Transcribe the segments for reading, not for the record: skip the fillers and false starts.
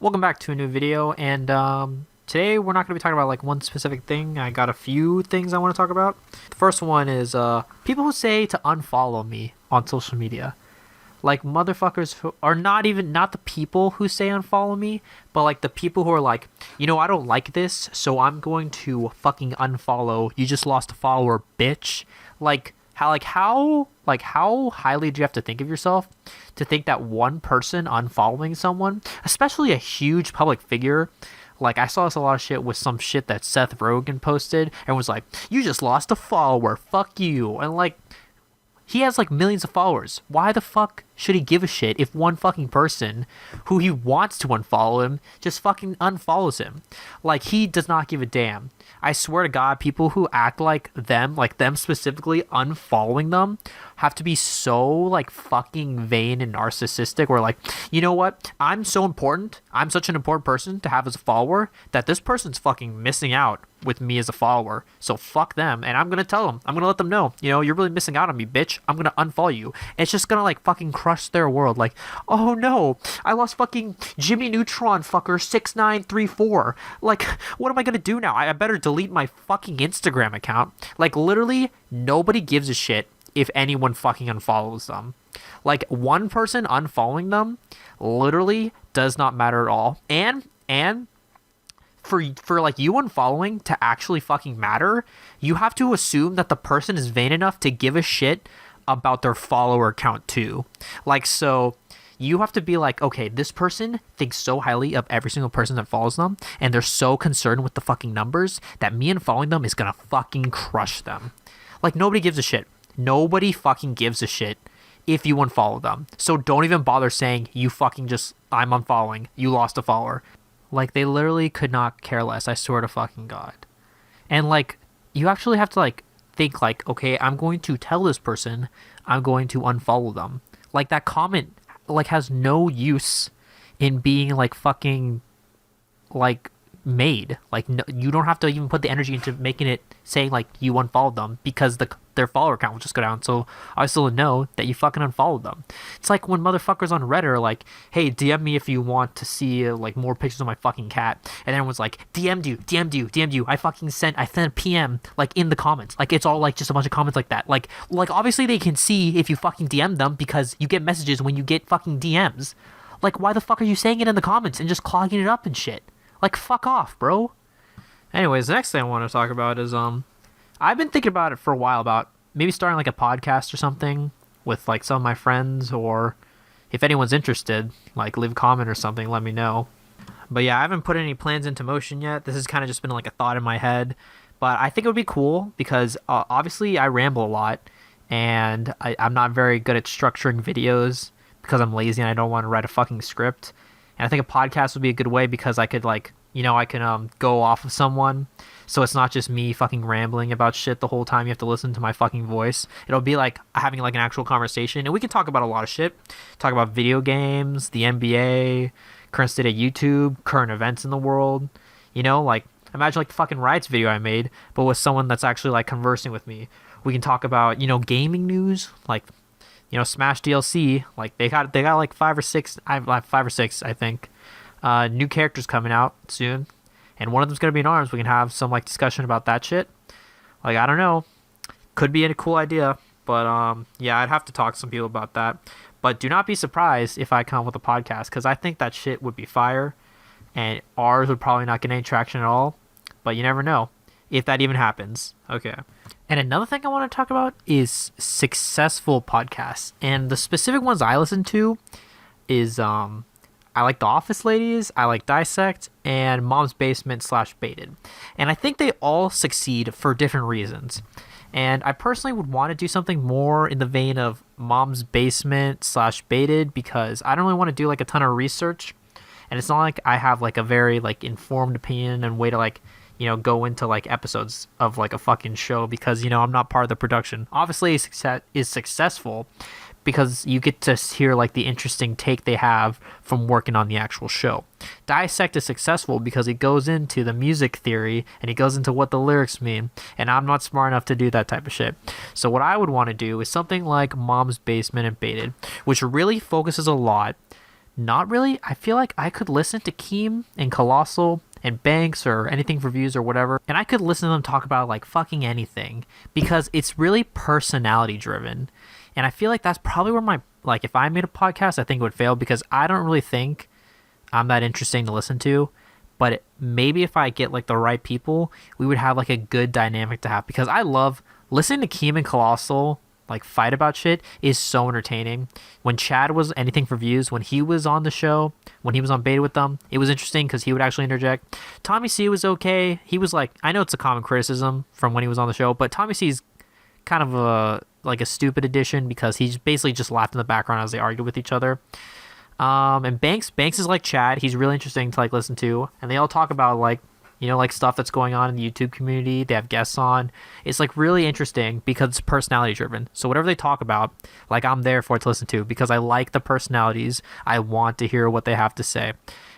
Welcome back to a new video, and today we're not going to be talking about like one specific thing. I got a few things I want to talk about. The first one is people who say to unfollow me on social media. Like motherfuckers who are not the people who say unfollow me, but like the people who are like, I don't like this, so I'm going to fucking unfollow. You just lost a follower, bitch. How highly do you have to think of yourself to think that one person unfollowing someone, especially a huge public figure, like I saw this a lot of shit with some shit that Seth Rogen posted and was like, you just lost a follower, fuck you. And like, he has like millions of followers. Why the fuck should he give a shit if one fucking person who he wants to unfollow him just fucking unfollows him? Like, he does not give a damn. I swear to God, people who act like them specifically, unfollowing them, have to be so like fucking vain and narcissistic. Or like, you know what? I'm so important. I'm such an important person to have as a follower that this person's fucking missing out with me as a follower. So fuck them. And I'm gonna tell them. I'm gonna let them know. You're really missing out on me, bitch. I'm gonna unfollow you. And it's just gonna like fucking crush their world. Like, oh no, I lost fucking Jimmy Neutron fucker 6934. Like, what am I gonna do now? I better delete my fucking Instagram account. Like, literally nobody gives a shit if anyone fucking unfollows them. Like, one person unfollowing them literally does not matter at all. And for like you unfollowing to actually fucking matter, you have to assume that the person is vain enough to give a shit about their follower count too. Like, so you have to be like, okay, this person thinks so highly of every single person that follows them, and they're so concerned with the fucking numbers that me unfollowing them is gonna fucking crush them. Like, nobody gives a shit. Nobody fucking gives a shit if you unfollow them. So don't even bother saying I'm unfollowing, you lost a follower. Like, they literally could not care less, I swear to fucking God. And like, you actually have to like think like, okay, I'm going to tell this person I'm going to unfollow them. Like, that comment like has no use in being like fucking like made. Like, no, you don't have to even put the energy into making it saying like you unfollowed them, because their follower count will just go down. So I still know that you fucking unfollowed them. It's like when motherfuckers on Reddit are like, hey, DM me if you want to see like more pictures of my fucking cat, and everyone's like, DM'd you, I sent a PM like in the comments. Like, it's all like just a bunch of comments like that. Like obviously they can see if you fucking DM them, because you get messages when you get fucking DMs. Like, why the fuck are you saying it in the comments and just clogging it up and shit? Like, fuck off, bro. Anyways, the next thing I want to talk about is I've been thinking about it for a while, about maybe starting like a podcast or something with like some of my friends, or if anyone's interested, like leave a comment or something, let me know. But yeah, I haven't put any plans into motion yet. This has kind of just been like a thought in my head, but I think it would be cool because obviously I ramble a lot, and I'm not very good at structuring videos because I'm lazy and I don't want to write a fucking script. And I think a podcast would be a good way, because I could like, I can go off of someone, so it's not just me fucking rambling about shit the whole time. You have to listen to my fucking voice. It'll be like having like an actual conversation, and we can talk about a lot of shit. Talk about video games, the NBA, current state of YouTube, current events in the world. Like, imagine like the fucking riots video I made, but with someone that's actually like conversing with me. We can talk about, gaming news, like, Smash DLC. Like, they got like 5 or 6, I think. New characters coming out soon, and one of them's gonna be in ARMS. We can have some like discussion about that shit. Like, I don't know, could be a cool idea, but yeah, I'd have to talk to some people about that. But do not be surprised if I come up with a podcast, because I think that shit would be fire, and ours would probably not get any traction at all. But you never know if that even happens. Okay. And another thing I want to talk about is successful podcasts, and the specific ones I listen to is I like The Office Ladies, I like Dissect, and Mom's Basement / Baited. And I think they all succeed for different reasons. And I personally would want to do something more in the vein of Mom's Basement / Baited, because I don't really want to do like a ton of research. And it's not like I have like a very like informed opinion and way to like, go into like episodes of like a fucking show, because, I'm not part of the production. Obviously, success is successful because you get to hear like the interesting take they have from working on the actual show. Dissect is successful because it goes into the music theory and it goes into what the lyrics mean, and I'm not smart enough to do that type of shit. So what I would want to do is something like Mom's Basement and Baited, which really focuses a lot Not really. I feel like I could listen to Keem and Colossal and Banks or anything for views or whatever, and I could listen to them talk about like fucking anything because it's really personality driven. And I feel like that's probably where my, like, if I made a podcast, I think it would fail because I don't really think I'm that interesting to listen to. But maybe if I get like the right people, we would have like a good dynamic to have because I love listening to Keem and Colossal like fight about shit is so entertaining. When Chad was anything for views, when he was on the show, when he was on beta with them, it was interesting because he would actually interject. Tommy C was okay. He was like, I know it's a common criticism from when he was on the show, but Tommy C's kind of a stupid addition because he's basically just laughed in the background as they argued with each other. And Banks is like Chad. He's really interesting to like listen to, and they all talk about like, you know, like stuff that's going on in the YouTube community. They have guests on. It's like really interesting because it's personality driven. So whatever they talk about, like I'm there for it to listen to because I like the personalities. I want to hear what they have to say.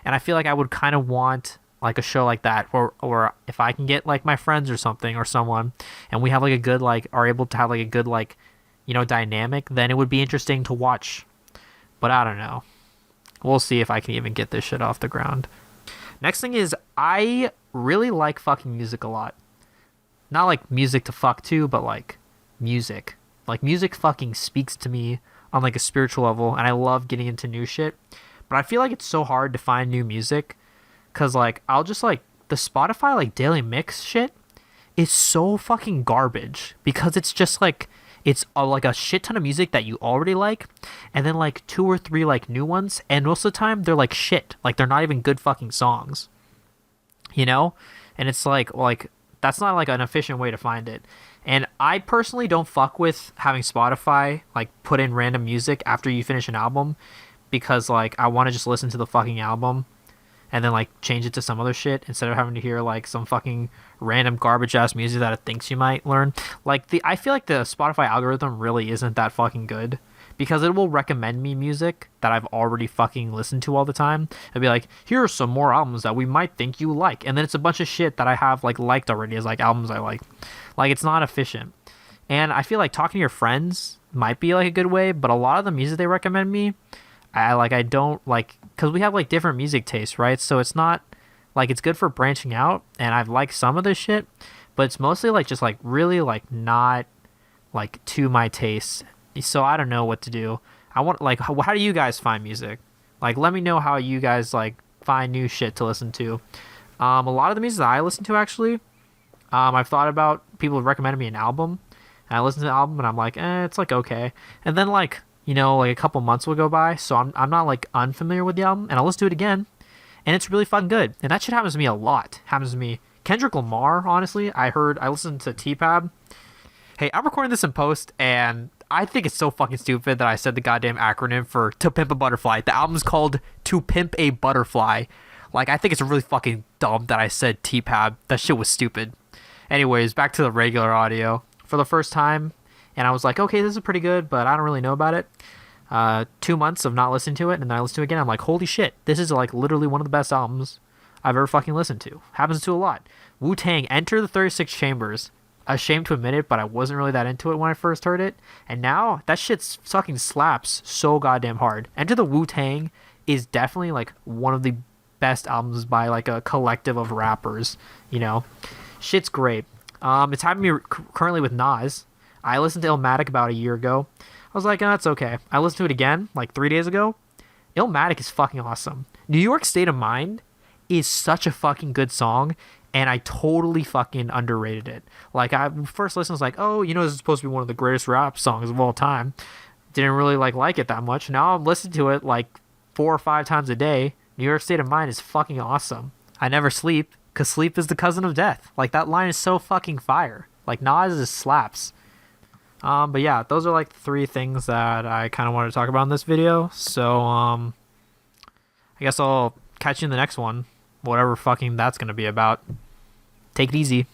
And I feel like I would kind of want like a show like that or if I can get like my friends or something or someone and we have like a good like are able to have like a good like, you know, dynamic, then it would be interesting to watch. But I don't know. We'll see if I can even get this shit off the ground. Next thing is I really like fucking music a lot. Not like music to fuck to, but like music. Like music fucking speaks to me on like a spiritual level, and I love getting into new shit. But I feel like it's so hard to find new music because like I'll just like the Spotify like daily mix shit is so fucking garbage because it's just like it's like a shit ton of music that you already like and then like 2 or 3 like new ones, and most of the time they're like shit. Like they're not even good fucking songs. You know? And it's like that's not like an efficient way to find it. And I personally don't fuck with having Spotify like put in random music after you finish an album because like I want to just listen to the fucking album and then like change it to some other shit instead of having to hear like some fucking random garbage ass music that it thinks you might learn. Like I feel like the Spotify algorithm really isn't that fucking good because it will recommend me music that I've already fucking listened to all the time. It'll be like, here are some more albums that we might think you like, and then it's a bunch of shit that I have like liked already as like albums I like. Like it's not efficient. And I feel like talking to your friends might be like a good way, but a lot of the music they recommend me, I don't like, because we have like different music tastes, right? So it's not like it's good for branching out, and I've liked some of this shit, but it's mostly like just like really like not like to my taste. So I don't know what to do. I want like how do you guys find music? Like let me know how you guys like find new shit to listen to. A lot of the music that I listen to actually, I've thought about, people have recommended me an album, and I listen to the album and I'm like, it's like okay, and then like, you know, like a couple months will go by, so I'm not like unfamiliar with the album, and I'll listen to it again, and it's really fucking good. And that shit happens to me a lot. Happens to me. Kendrick Lamar, honestly, I listened to T-Pab. Hey, I'm recording this in post, and I think it's so fucking stupid that I said the goddamn acronym for To Pimp a Butterfly. The album's called To Pimp a Butterfly. Like, I think it's really fucking dumb that I said T-Pab. That shit was stupid. Anyways, back to the regular audio. For the first time, and I was like, okay, this is pretty good, but I don't really know about it. 2 months of not listening to it, and then I listened to it again. I'm like, holy shit, this is like literally one of the best albums I've ever fucking listened to. Happens to a lot. Wu-Tang, Enter the 36 Chambers. Ashamed to admit it, but I wasn't really that into it when I first heard it. And now, that shit fucking slaps so goddamn hard. Enter the Wu-Tang is definitely like one of the best albums by like a collective of rappers, you know? Shit's great. It's happening to me currently with Nas. I listened to Illmatic about a year ago. I was like, oh, that's okay. I listened to it again like 3 days ago. Illmatic is fucking awesome. New York State of Mind is such a fucking good song, and I totally fucking underrated it. Like, I first listened, I was like, oh, you know, this is supposed to be one of the greatest rap songs of all time. Didn't really like it that much. Now I'm listening to it like 4 or 5 times a day. New York State of Mind is fucking awesome. I never sleep, because sleep is the cousin of death. Like, that line is so fucking fire. Like, Nas just slaps. But yeah, those are like the 3 things that I kind of wanted to talk about in this video. So, I guess I'll catch you in the next one. Whatever fucking that's going to be about. Take it easy.